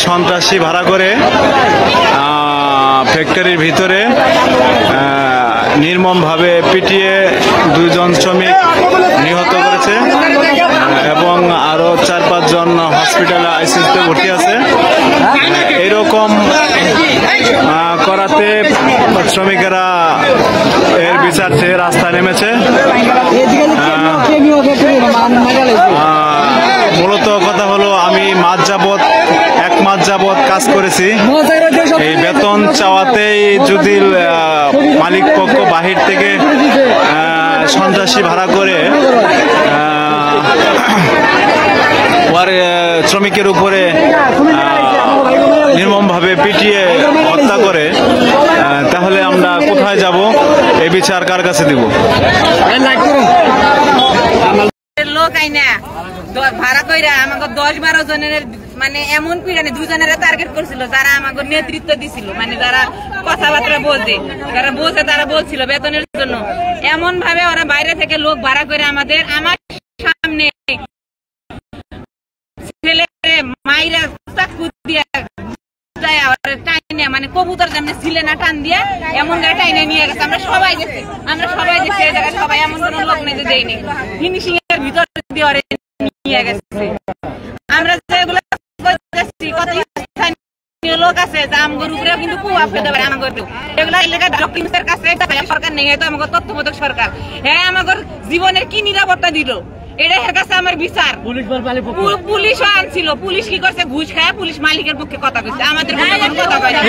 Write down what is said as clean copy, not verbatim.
সন্ত্রাসী ভাড়া করে ফ্যাক্টরির ভিতরে নির্মমভাবে পিটিয়ে 2 জন শ্রমিক নিহত করেছে এবং আরো 4-5 জন হসপিটালে আইসিইউতে ভর্তি আছে। এরকম করাতে শ্রমিকেরা এর বিচার চেয়ে রাস্তায় নেমেছে। মূলত কথা হলো, আমি এক মাস যাবৎ কাজ করেছি। এই বেতন চাওয়াতেই যদি মালিক পক্ষ বাহির থেকে সন্ত্রাসী ভাড়া করে শ্রমিকের উপরে নির্মমভাবে পিটিয়ে হত্যা করে, তাহলে আমরা কোথায় যাব? এই বিচার কার কাছে দিব? লোক আইনা ভাড়া কইরা আমাকে 10-12 জনের মানে এমন পিড়ানে 2 জনের টার্গেট করছিল, যারা আমাকে নেতৃত্ব দিছিল, মানে যারা কথাবার্তা বোঝে, তারা বলছিল বেতনের জন্য। এমন ভাবে ওরা বাইরে থেকে লোক ভাড়া করে আমার সামনে ছেলে মাইরা চাকু দিয়া টাইনে, মানে কবুতর যেমন ছিলে না টান দিয়ে এমন টাইনে নিয়ে গেছে। আমরা সবাই দেখছি এই জায়গায় সবাই, এমন কোন লোক নেই যে দেয়নি। ফিনিশিং এর ভিতর দিয়ে নিয়ে গেছে। আমরা যেগুলো কত স্থানীয় লোক আছে আমগর উপরেও কিন্তু প্রভাব পেতে পারে। আমাদের এগুলো এলাকার ডকুমেন্টের কাছে সরকার নেই, হয়তো আমাদের তত্ত্বাবধায়ক সরকার। হ্যাঁ, আমাদের জীবনের কি নিরাপত্তা দিল, এটা এর কাছে আমার বিচার। পুলিশও আনছিল, পুলিশ কি করছে? ঘুষ খায় পুলিশ মালিকের পক্ষে কথা কইছে, আমাদের কথা কয় না।